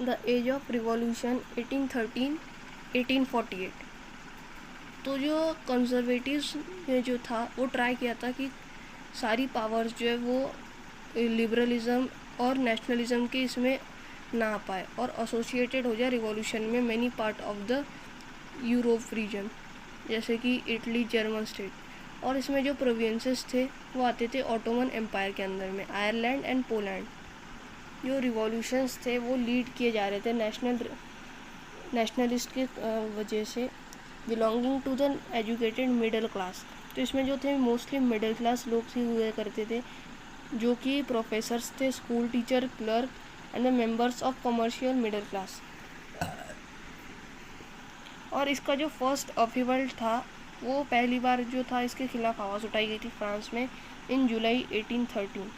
The age of revolution 1813-1848। तो जो conservatives ने जो था वो ट्राई किया था कि सारी पावर्स जो है वो लिबरलिज़म और नेशनलिज़म के इसमें ना आ पाए और एसोसिएटेड हो जाए रिवॉल्यूशन में many part of the Europe region, जैसे कि इटली, जर्मन स्टेट। और इसमें जो प्रोविंसेस थे वो आते थे ऑटोमन एम्पायर के अंदर में, आयरलैंड एंड पोलैंड। जो रिवॉल्यूशंस थे वो लीड किए जा रहे थे नेशनलिस्ट के वजह से, belonging to the educated middle class. तो इसमें जो थे मोस्टली मिडिल क्लास लोग ही हुए करते थे, जो कि प्रोफेसर्स थे, school teacher, clerk and the members of commercial middle class. और इसका जो फर्स्ट अपीवल था वो पहली बार जो था इसके खिलाफ आवाज़ उठाई गई थी फ्रांस में इन जुलाई 1813।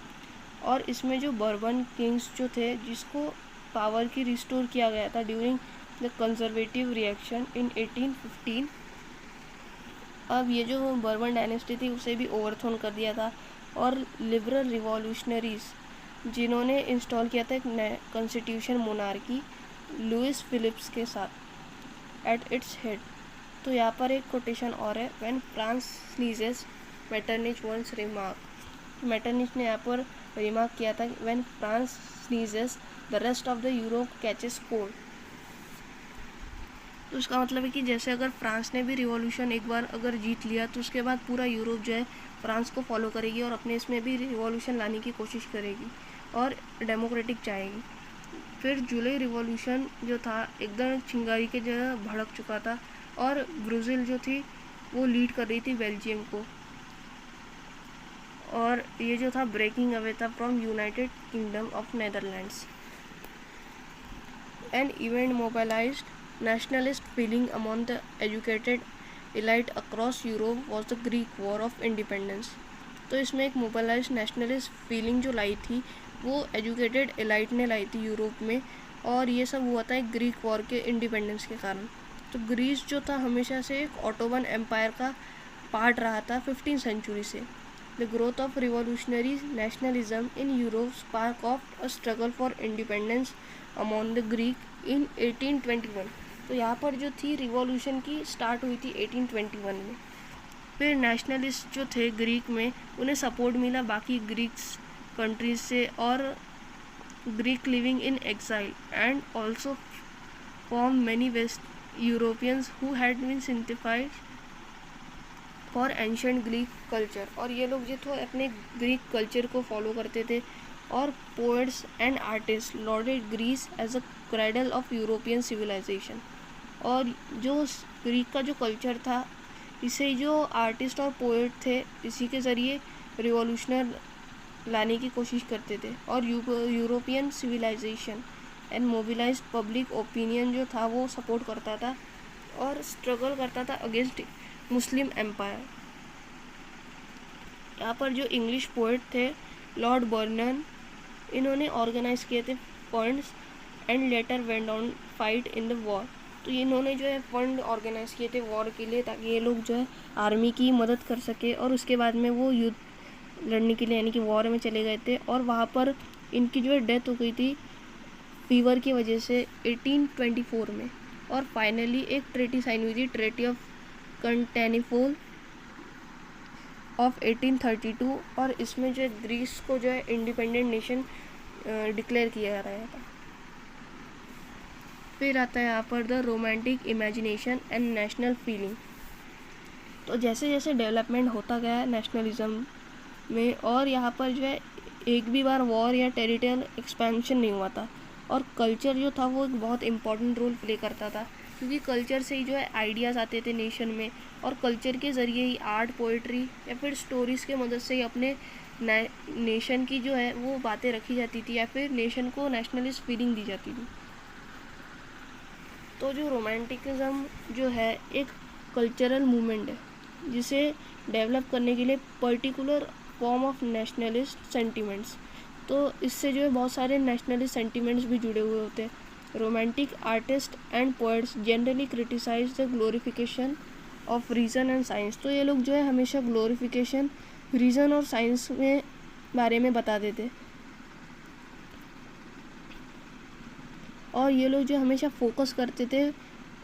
और इसमें जो बर्बन किंग्स जो थे जिसको पावर की रिस्टोर किया गया था during the conservative reaction in 1815। अब ये जो बर्बन डायनेस्टी थी उसे भी ओवरथ्रोन कर दिया था और लिबरल रिवॉल्यूशनरीज जिन्होंने इंस्टॉल किया था एक कॉन्स्टिट्यूशन मोनार्की लुइस फिलिप्स के साथ एट इट्स हेड। तो यहाँ पर एक कोटेशन और है, when France sneezes Metternich once remark. Metternich ने यहाँ पर रिमार्क किया था, when France sneezes the rest of the Europe catches cold. तो इसका मतलब है कि जैसे अगर फ्रांस ने भी रिवॉल्यूशन एक बार अगर जीत लिया तो उसके बाद पूरा यूरोप जो है फ्रांस को फॉलो करेगी और अपने इसमें भी रिवॉल्यूशन लाने की कोशिश करेगी और डेमोक्रेटिक चाहेगी। फिर जुलाई रिवॉल्यूशन जो था एकदम चिंगारी के जगह भड़क चुका था और ब्राज़ील जो थी वो लीड कर रही थी बेल्जियम को, और ये जो था ब्रेकिंग अवे था from United kingdom of Netherlands. An event mobilised nationalist feeling among the educated elite across Europe was the Greek war of independence. तो इसमें एक मोबिलाइज्ड नेशनलिस्ट फीलिंग जो लाई थी वो एजुकेटेड इलाइट ने लाई थी यूरोप में, और ये सब हुआ था एक ग्रीक वॉर के इंडिपेंडेंस के कारण। तो ग्रीस जो था हमेशा से एक ऑटोमन एम्पायर का पार्ट रहा था 15th सेंचुरी से। The growth of revolutionary nationalism in Europe spark of a struggle for independence among the Greek in 1821। तो यहाँ पर जो थी रिवॉल्यूशन की स्टार्ट हुई थी 1821 में। फिर नेशनलिस्ट जो थे ग्रीक में उन्हें सपोर्ट मिला बाकी ग्रीक्स कंट्रीज से, और Greek living in exile and also from many West Europeans who had been sympathized for ancient Greek culture. और ये लोग जो थे अपने ग्रीक कल्चर को फॉलो करते थे, और poets and artist lauded Greece as a cradle of European civilization. और जो ग्रीक का जो कल्चर था इसे जो आर्टिस्ट और पोएट थे इसी के ज़रिए रिवॉल्यूशनर लाने की कोशिश करते थे, और European civilisation and mobilised public opinion जो था वो सपोर्ट करता था और स्ट्रगल करता था अगेंस्ट मुस्लिम एम्पायर। यहाँ पर जो इंग्लिश पोएट थे लॉर्ड बर्नन, इन्होंने ऑर्गेनाइज किए थे funds and later went on fight in the war. तो इन्होंने जो है फंड ऑर्गेनाइज किए थे वॉर के लिए ताकि ये लोग जो है आर्मी की मदद कर सके, और उसके बाद में वो युद्ध लड़ने के लिए यानी कि वॉर में चले गए थे, और वहाँ पर इनकी जो है डेथ हो गई थी फीवर की वजह से 1824 में। और फाइनली एक ट्रेटी साइन हुई थी, ट्रेटी ऑफ कंटेनिफोल ऑफ 1832, और इसमें जो है ग्रीस को जो है इंडिपेंडेंट नेशन डिक्लेयर किया गया था। फिर आता है यहाँ पर the romantic imagination and national feeling. तो जैसे जैसे डेवलपमेंट होता गया नेशनलिज्म में, और यहाँ पर जो है एक भी बार वॉर या टेरिटोरियल एक्सपेंशन नहीं हुआ था, और कल्चर जो था वो एक बहुत इम्पॉर्टेंट रोल प्ले करता था, क्योंकि कल्चर से ही जो है आइडियाज़ आते थे नेशन में, और कल्चर के ज़रिए ही आर्ट, पोइट्री या फिर स्टोरीज़ के मदद से ही अपने नेशन की जो है वो बातें रखी जाती थी, या फिर नेशन को नेशनलिस्ट फीलिंग दी जाती थी। तो जो रोमांटिकिज्म जो है एक कल्चरल मूवमेंट है जिसे डेवलप करने के लिए particular form of nationalist sentiments. तो इससे जो है बहुत सारे नेशनलिस्ट सेंटिमेंट्स भी जुड़े हुए होते हैं। Romantic artist and poets generally criticise the glorification of reason and science. तो ये लोग जो है हमेशा ग्लोरिफिकेशन, रीज़न और साइंस में बारे में बता देते। और ये लोग जो हमेशा फोकस करते थे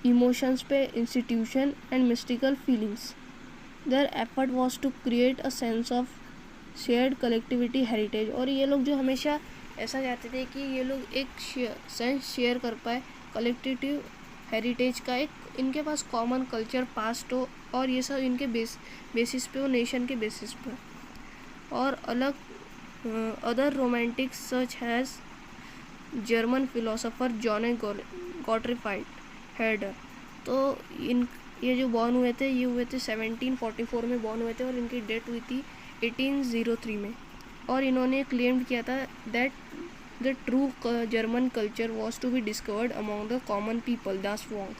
इमोशंस पे, institution and mystical feelings. Their effort was to create a sense of shared collectivity heritage. और ये लोग जो हमेशा ऐसा चाहते थे कि ये लोग एक सेंस शेयर कर पाए कलेक्टिव हेरिटेज का, एक इनके पास कॉमन कल्चर पास्ट हो, और ये सब इनके बेसिस पे हो, नेशन के बेसिस पे। और अलग other romantic such has German philosopher John Gottfried header. तो इन ये जो बॉर्न हुए थे, ये हुए थे 1744 में बॉर्न हुए थे, और इनकी डेथ हुई थी 1803 में। और इन्होंने क्लेम किया था that the true German culture was to be discovered among the common people, दास वॉन्ग।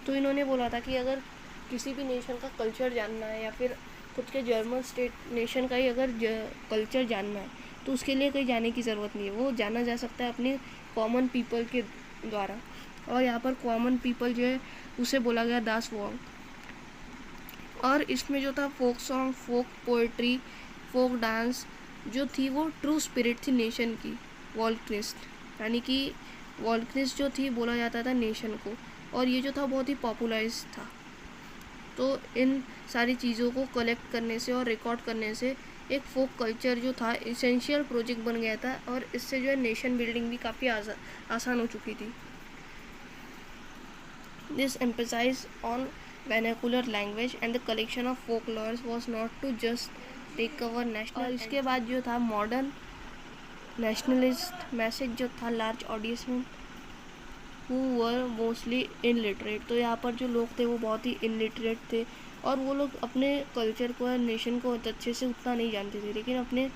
तो इन्होंने बोला था कि अगर किसी भी नेशन का कल्चर जानना है, या फिर खुद के जर्मन स्टेट नेशन का ही अगर कल्चर जानना है, तो उसके लिए कहीं जाने की ज़रूरत नहीं है, वो जाना जा सकता है अपने कॉमन पीपल के द्वारा। और यहाँ पर कॉमन पीपल जो है उसे बोला गया दास वॉन्ग। और इसमें जो था फोक सॉन्ग, फोक पोएट्री, फोक डांस जो थी वो ट्रू स्पिरिट थी नेशन की। वॉल्कनिस्ट, यानी कि वॉल्कनिस्ट जो थी बोला जाता था नेशन को, और ये जो था बहुत ही पॉपुलराइज था। तो इन सारी चीज़ों को कलेक्ट करने से और रिकॉर्ड करने से एक फोक कल्चर जो था इसेंशियल प्रोजेक्ट बन गया था, और इससे जो है नेशन बिल्डिंग भी काफ़ी आसान हो चुकी थी। This emphasise on vernacular language and the collection of folklores was not to just take cover national। और इसके बाद जो था मॉडर्न नेशनलिस्ट मैसेज जो था लार्ज ऑडियंस में who were mostly illiterate। तो यहाँ पर जो लोग थे वो बहुत ही इलिटरेट थे, और वो लोग अपने कल्चर को या नेशन को अच्छे से उतना नहीं जानते थे, लेकिन अपने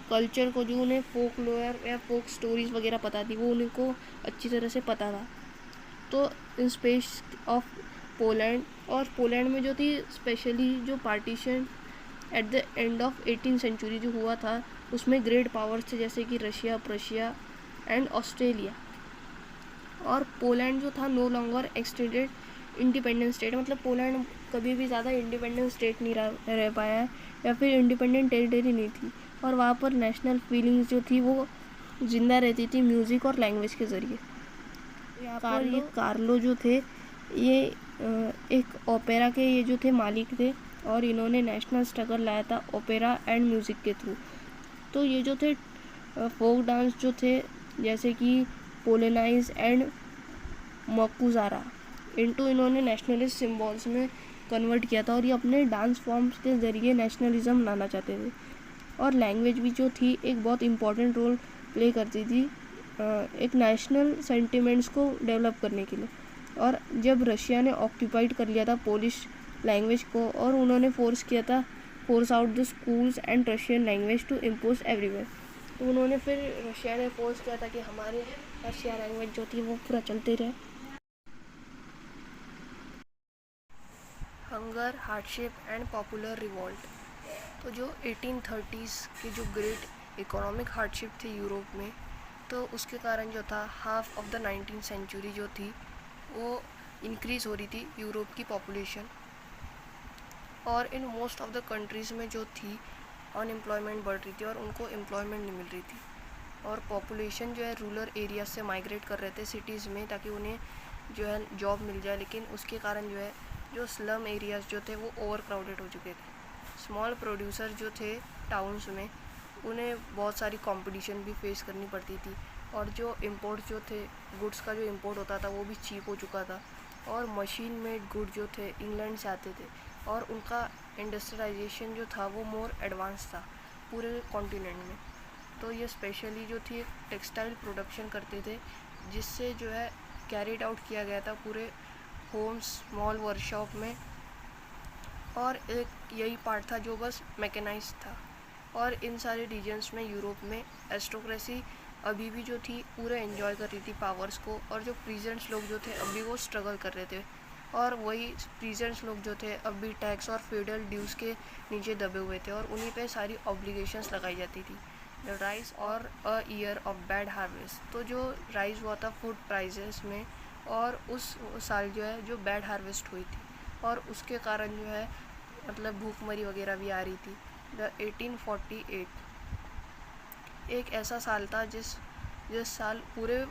कल्चर को, जो उन्हें फोक लोयर या फोक स्टोरीज़ वगैरह पता थी, वो उनको अच्छी तरह से पता था। तो इन स्पेस ऑफ पोलैंड, और पोलैंड में जो थी स्पेशली जो partition at the end of 18th century जो हुआ था, उसमें ग्रेट पावर्स थे जैसे कि रशिया, प्रशिया एंड ऑस्ट्रेलिया। और पोलैंड जो था no longer extended independent state, मतलब पोलैंड कभी भी ज़्यादा इंडिपेंडेंट स्टेट नहीं रह पाया है, या फिर इंडिपेंडेंट टेरिटरी नहीं थी। और वहाँ पर नेशनल फीलिंग्स जो थी वो ज़िंदा रहती थी म्यूज़िक और लैंग्वेज के ज़रिए। यहाँ पर ये कार्लो जो थे, ये एक ओपेरा के ये जो थे मालिक थे, और इन्होंने नेशनल स्ट्रगल लाया था ओपेरा एंड म्यूज़िक के थ्रू। तो ये जो थे फोक डांस जो थे, जैसे कि पोलेनाइज एंड मकुजारा, इनको इन्होंने नेशनलिस्ट सिम्बॉल्स में कन्वर्ट किया था, और ये अपने डांस फॉर्म्स के ज़रिए नेशनलिज्म लाना चाहते थे। और लैंग्वेज भी जो थी एक बहुत इम्पॉर्टेंट रोल प्ले करती थी एक नेशनल सेंटिमेंट्स को डेवलप करने के लिए। और जब रशिया ने ऑक्यूपाइड कर लिया था पोलिश लैंग्वेज को, और उन्होंने force out the schools and Russian language to impose everywhere. तो उन्होंने फिर रशिया ने फोर्स किया था कि हमारे रशिया लैंग्वेज जो थी वो पूरा चलते रहे। Hunger, hardship and popular revolt. तो जो 1830s की जो ग्रेट इकोनॉमिक हार्डशिप थी यूरोप में, तो उसके कारण जो था half of the 19th century जो थी वो इंक्रीज़ हो रही थी यूरोप की पॉपुलेशन, और in most of the countries में जो थी अनएम्प्लॉयमेंट बढ़ रही थी और उनको एम्प्लॉयमेंट नहीं मिल रही थी, और पॉपुलेशन जो है रूरल एरिया से माइग्रेट कर रहे थे सिटीज़ में ताकि उन्हें जो है जॉब मिल जाए, लेकिन उसके कारण जो है जो स्लम एरियाज़ जो थे वो ओवर क्राउडेड हो चुके थे। स्मॉल प्रोड्यूसर जो थे टाउन्स में, उन्हें बहुत सारी कंपटीशन भी फेस करनी पड़ती थी, और जो इंपोर्ट जो थे गुड्स का जो इंपोर्ट होता था वो भी चीप हो चुका था, और मशीन मेड गुड जो थे इंग्लैंड से आते थे, और उनका इंडस्ट्रियलाइजेशन जो था वो मोर एडवांस था पूरे कॉन्टिनेंट में। तो ये स्पेशली जो थी टेक्सटाइल प्रोडक्शन करते थे, जिससे जो है कैरिड आउट किया गया था पूरे होम स्मॉल वर्कशॉप में, और एक यही पार्ट था जो बस मैकेनाइज था। और इन सारे रीजन्स में यूरोप में एरिस्टोक्रेसी अभी भी जो थी पूरे एंजॉय कर रही थी पावर्स को, और जो प्रीजेंट्स लोग जो थे अभी वो स्ट्रगल कर रहे थे, और वही प्रीजेंट्स लोग जो थे अब भी टैक्स और फेडरल ड्यूज़ के नीचे दबे हुए थे, और उन्हीं पे सारी ऑब्लिगेशंस लगाई जाती थी। द राइज और a year of bad harvest. तो जो राइज हुआ था फूड प्राइजेस में, और उस साल जो है जो बैड हार्वेस्ट हुई थी, और उसके कारण जो है मतलब भूखमरी वगैरह भी आ रही थी। द 1848 एक ऐसा साल था जिस साल पूरे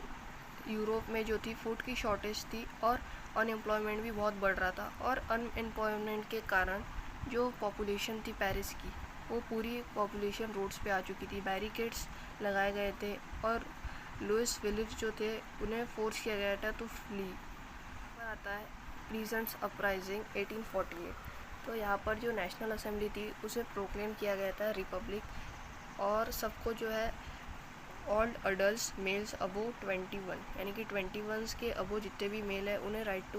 यूरोप में जो थी फूड की शॉर्टेज थी और अनएम्प्लॉयमेंट भी बहुत बढ़ रहा था। और अनएम्प्लॉयमेंट के कारण जो पॉपुलेशन थी पेरिस की, वो पूरी पॉपुलेशन रोड्स पे आ चुकी थी। बैरिकेड्स लगाए गए थे और लुइस विलिज जो थे उन्हें फोर्स किया गया था टू फ्ली। आता है प्लीजेंट्स अपराइजिंग 1848। तो यहाँ पर जो नेशनल असेंबली थी उसे प्रोक्लेम किया गया था रिपब्लिक, और सबको जो है ऑल अडल्ट्स मेल्स अबो 21 यानी कि 21 के अबो जितने भी मेल है उन्हें राइट टू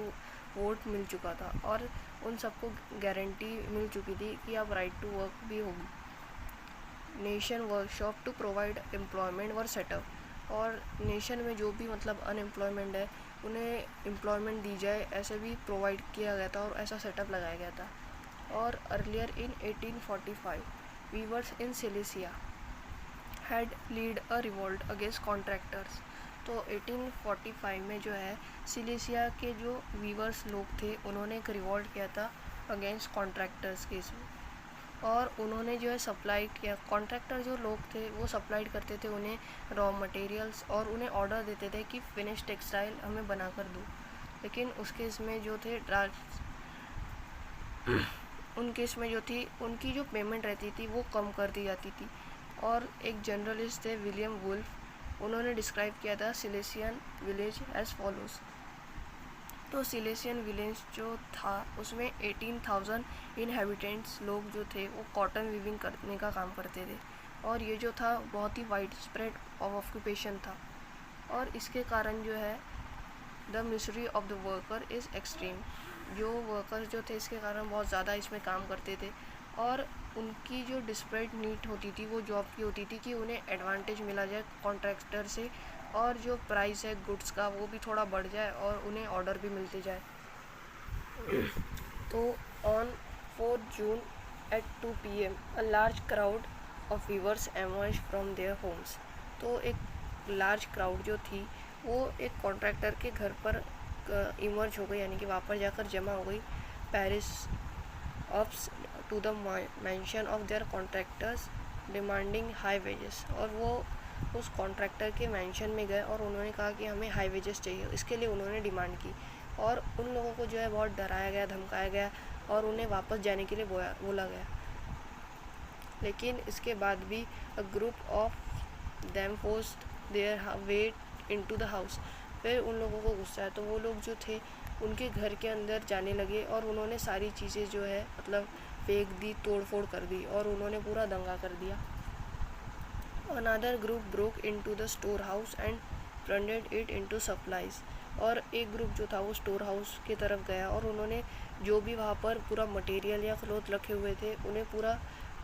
वोट मिल चुका था, और उन सबको गारंटी मिल चुकी थी कि अब राइट टू वर्क भी होगी। Nation workshop to provide employment were setup, और नेशन में जो भी मतलब अनएम्प्लॉयमेंट है उन्हें एम्प्लॉयमेंट दी जाए ऐसे भी प्रोवाइड किया गया था, और ऐसा सेटअप लगाया गया था। और earlier in 1845 viewers in Silesia had lead a revolt against contractors. तो 1845 में जो है सिलेसिया के जो वीवर्स लोग थे उन्होंने एक रिवोल्ट किया था अगेंस्ट कॉन्ट्रैक्टर्स के इसमें, और उन्होंने जो है सप्लाई किया। कॉन्ट्रैक्टर जो लोग थे वो सप्लाइड करते थे उन्हें रॉ मटेरियल्स, और उन्हें ऑर्डर देते थे कि फिनिश टेक्सटाइल हमें बना कर दो। लेकिन उस केस में जो थे उन केस में जो थी उनकी जो पेमेंट रहती थी वो कम कर दी जाती थी। और एक जर्नलिस्ट थे विलियम वुल्फ, उन्होंने डिस्क्राइब किया था सिलेसियन विलेज एज फॉलोज। तो सिलेसियन विलेज जो था उसमें 18,000 इनहेबिटेंट्स लोग जो थे वो कॉटन वीविंग करने का काम करते थे, और ये जो था बहुत ही वाइड स्प्रेड ऑक्यूपेशन था। और इसके कारण जो है the misery of the worker is extreme, जो वर्कर्स जो थे इसके कारण बहुत ज़्यादा इसमें काम करते थे, और उनकी जो डिस्परेट नीड होती थी वो जॉब की होती थी कि उन्हें एडवांटेज मिला जाए कॉन्ट्रैक्टर से, और जो प्राइस है गुड्स का वो भी थोड़ा बढ़ जाए और उन्हें ऑर्डर भी मिलते जाए। तो on 4 June at 2 PM a large crowd of weavers emerge from their homes. तो एक लार्ज क्राउड जो थी वो एक कॉन्ट्रैक्टर के घर पर इमर्ज हो गई, यानी कि वहाँ पर जाकर जमा हो गई। Pairs offs to the mansion of their contractors demanding high wages, और वो उस कॉन्ट्रैक्टर के मेंशन में गए और उन्होंने कहा कि हमें हाई वेजेस चाहिए। इसके लिए उन्होंने डिमांड की, और उन लोगों को जो है बहुत डराया गया, धमकाया गया, और उन्हें वापस जाने के लिए बोला गया। लेकिन इसके बाद भी a group of them forced their way into the house. फिर उन लोगों को गुस्सा है तो वो लोग जो थे उनके घर के अंदर जाने लगे, और उन्होंने सारी चीज़ें जो है मतलब फेंक दी, तोड़ फोड़ कर दी, और उन्होंने पूरा दंगा कर दिया। Another group broke into the storehouse and plundered it into supplies, और एक ग्रुप जो था वो स्टोर हाउस की तरफ गया और उन्होंने जो भी वहाँ पर पूरा मटेरियल या क्लोथ रखे हुए थे उन्हें पूरा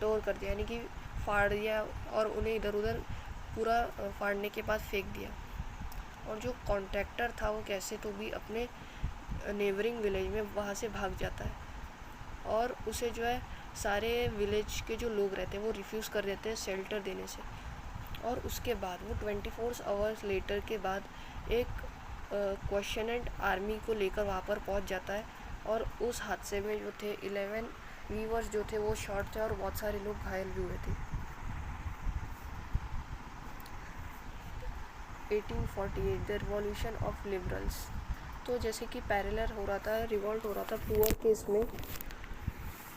टोर कर दिया, यानी कि फाड़ दिया, और उन्हें इधर उधर पूरा फाड़ने के बाद फेंक दिया। और जो कॉन्ट्रैक्टर था वो कैसे तो भी अपने नेबरिंग विलेज में वहाँ से भाग जाता है, और उसे जो है सारे विलेज के जो लोग रहते हैं वो रिफ्यूज़ कर देते हैं शेल्टर देने से। और उसके बाद वो 24 आवर्स लेटर के बाद एक क्वेश्चनेंट आर्मी को लेकर वहाँ पर पहुँच जाता है, और उस हादसे में जो थे 11 वीवर्स जो थे वो शॉट थे, और बहुत सारे लोग घायल भी हुए थे। 1848 द रिवॉल्यूशन ऑफ लिबरल्स। तो जैसे कि पैरेलल हो रहा था, रिवॉल्ट हो रहा था पुअर केस में,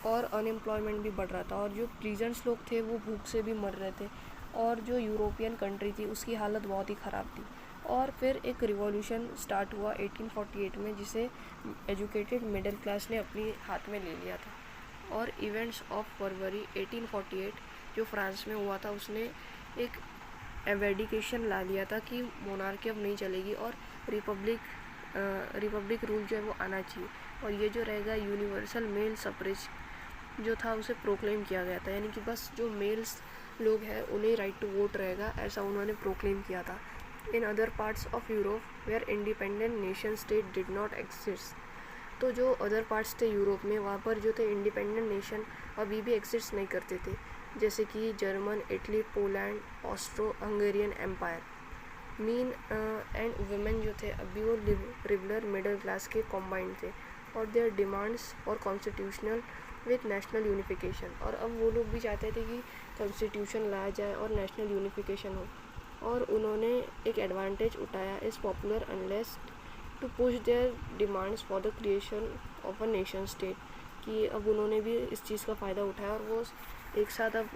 और अनएम्प्लॉयमेंट भी बढ़ रहा था, और जो प्रीजेंट्स लोग थे वो भूख से भी मर रहे थे, और जो यूरोपियन कंट्री थी उसकी हालत बहुत ही ख़राब थी। और फिर एक रिवॉल्यूशन स्टार्ट हुआ 1848 में, जिसे एजुकेटेड मिडिल क्लास ने अपने हाथ में ले लिया था। और इवेंट्स ऑफ फरवरी 1848 जो फ्रांस में हुआ था उसने एक एवेडिकेशन ला लिया था कि मोनार्की अब नहीं चलेगी, और रिपब्लिक रूल जो है वो आना चाहिए, और ये जो रहेगा यूनिवर्सल मेल सफ्रेज जो था उसे प्रोक्लेम किया गया था, यानी कि बस जो मेल्स लोग हैं उन्हें राइट टू वोट रहेगा, ऐसा उन्होंने प्रोक्लेम किया था। In other parts of Europe where independent nation state did not exist. तो जो अदर पार्ट्स थे यूरोप में वहाँ पर जो थे इंडिपेंडेंट नेशन अभी भी एग्जिस्ट नहीं करते थे, जैसे कि German, Italy, Poland, Austro Hungarian empire. Men and women जो थे अभी वो लिबरल मिडिल क्लास के कॉम्बाइंड थे, और देयर डिमांड्स और कॉन्स्टिट्यूशनल विथ नेशनल यूनिफिकेशन। और अब वो लोग भी चाहते थे कि कॉन्स्टिट्यूशन लाया जाए और नेशनल यूनिफिकेशन हो। और उन्होंने एक एडवांटेज उठाया इस popular unrest to push their demands for the creation of a nation state, कि अब उन्होंने भी इस चीज़ का फ़ायदा उठाया और वो एक साथ अब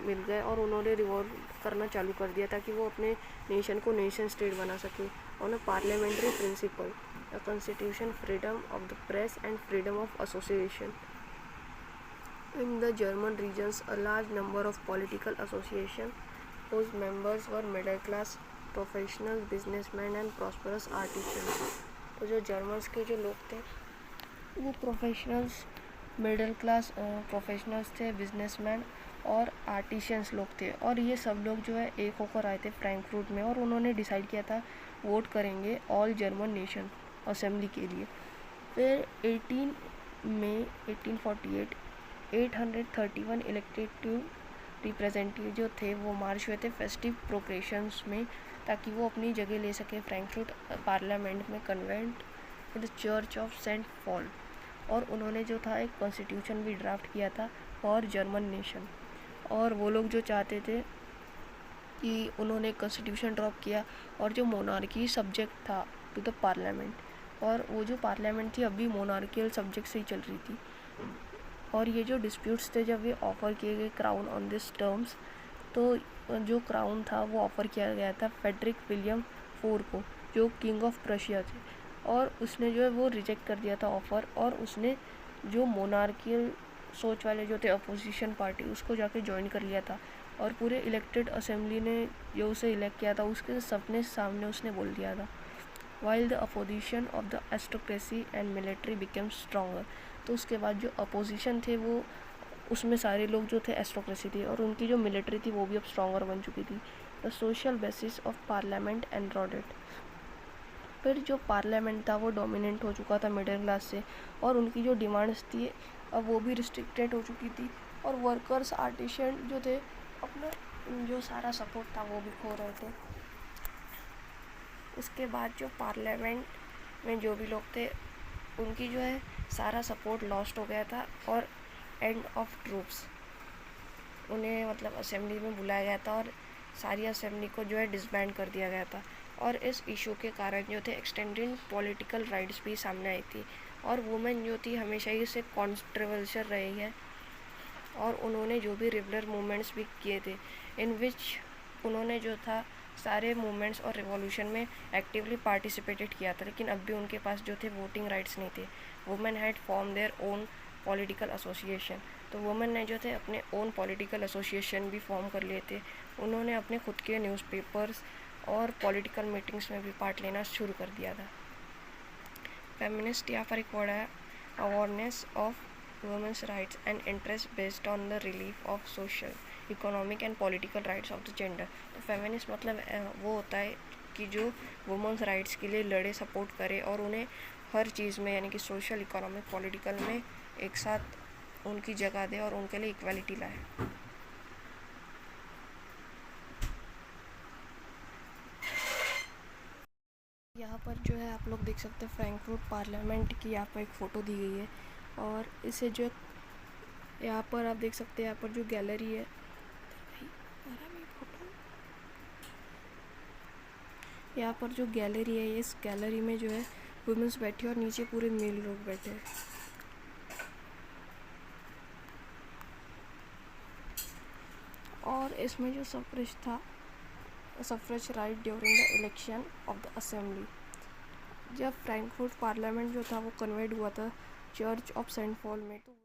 मिल गए और उन्होंने रिवॉल्व करना चालू कर दिया ताकि वो अपने नेशन को नेशन स्टेट बना सके on a parliamentary principle, a constitution, freedom of the press and freedom of association. In the German regions, a large number of political associations whose members were middle class, professionals, businessmen and prosperous artisans. तो जो Germans के जो लोग थे वो professionals, middle class professionals थे, businessman और artisans लोग थे. और ये सब लोग जो है एक होकर आए थे फ्रैंकफर्ट में और उन्होंने डिसाइड किया था वोट करेंगे ऑल जर्मन नेशन असेंबली के लिए. फिर 18 मई 1848 831 इलेक्टेड रिप्रेजेंटेटिव जो थे वो मार्च हुए थे फेस्टिव प्रोक्रेशंस में ताकि वो अपनी जगह ले सके फ्रैंकफर्ट पार्लियामेंट में convent in the church of saint Paul. और उन्होंने जो था एक कॉन्स्टिट्यूशन भी ड्राफ्ट किया था फॉर जर्मन नेशन. और वो लोग जो चाहते थे कि उन्होंने कॉन्स्टिट्यूशन ड्राफ्ट किया और जो मोनार्की सब्जेक्ट था टू द पार्लियामेंट, और वो जो पार्लियामेंट थी अभी मोनार्कियल सब्जेक्ट से ही चल रही थी. और ये जो डिस्प्यूट्स थे जब ये ऑफ़र किए गए क्राउन ऑन दिस टर्म्स, तो जो क्राउन था वो ऑफ़र किया गया था फेडरिक विलियम IV को जो किंग ऑफ प्रशिया थे. और उसने जो है वो रिजेक्ट कर दिया था ऑफ़र और उसने जो मोनार्कियल सोच वाले जो थे अपोजिशन पार्टी उसको जाके ज्वाइन कर लिया था. और पूरे इलेक्टेड असेंबली ने जो उसे इलेक्ट किया था उसके सपने सामने उसने बोल दिया था. While the opposition of the aristocracy and military became stronger. तो उसके बाद जो अपोजिशन थे वो उसमें सारे लोग जो थे एरिस्टोक्रेसी थी और उनकी जो मिलिट्री थी वो भी अब स्ट्रॉन्गर बन चुकी थी. The social basis of parliament eroded. फिर जो पार्लियामेंट था वो डोमिनेंट हो चुका था मिडिल क्लास से और उनकी जो डिमांड्स थी अब वो भी रिस्ट्रिक्टेड हो चुकी थी. और वर्कर्स आर्टिशियन जो थे अपना जो सारा सपोर्ट था वो भी खो रहे थे. उसके बाद जो पार्लियामेंट में जो भी लोग थे उनकी जो है सारा सपोर्ट लॉस्ट हो गया था और एंड ऑफ ट्रूप्स उन्हें मतलब असेंबली में बुलाया गया था और सारी असेंबली को जो है डिसबैंड कर दिया गया था. और इस इशू के कारण जो थे एक्सटेंडिंग पॉलिटिकल राइट्स भी सामने आई थी. और वुमेन जो थी हमेशा ही से कॉन्ट्रोवर्शियल रही है और उन्होंने जो भी रिबलर मूवमेंट्स भी किए थे इन विच उन्होंने जो था सारे मूवमेंट्स और रिवॉल्यूशन में एक्टिवली पार्टिसिपेटेड किया था. लेकिन अब भी उनके पास जो थे वोटिंग राइट्स नहीं थे. Women had form their own political association. तो वुमेन ने जो थे अपने ओन पॉलिटिकल एसोसिएशन भी फॉर्म कर लिए थे. उन्होंने अपने खुद के न्यूज़पेपर्स और पॉलिटिकल मीटिंग्स में भी पार्ट लेना शुरू कर दिया था. फेमिनिस्ट यहाँ पर एक वर्ड है awareness of women's rights and interest based on the relief of social economic and political rights of the gender. तो फेमिनिस्ट मतलब वो होता है कि जो वुमेन्स राइट्स के लिए लड़े, सपोर्ट करे और उन्हें हर चीज़ में यानी कि सोशल, इकोनॉमिक, पॉलिटिकल में एक साथ उनकी जगह दे और उनके लिए इक्वालिटी लाए. यहाँ पर जो है आप लोग देख सकते हैं फ्रैंकफर्ट पार्लियामेंट की यहाँ पर एक फ़ोटो दी गई है. और इसे जो यहाँ पर आप देख सकते हैं यहाँ पर जो गैलरी है यहाँ पर जो गैलरी है इस गैलरी में जो है वुमेन्स बैठी और नीचे पूरे मेल लोग बैठे हैं. और इसमें जो सफरेज था, suffrage right during the election of the assembly, जब फ्रैंकफर्ट पार्लियामेंट जो था वो कन्वर्ट हुआ था चर्च ऑफ सेंट पॉल में, तो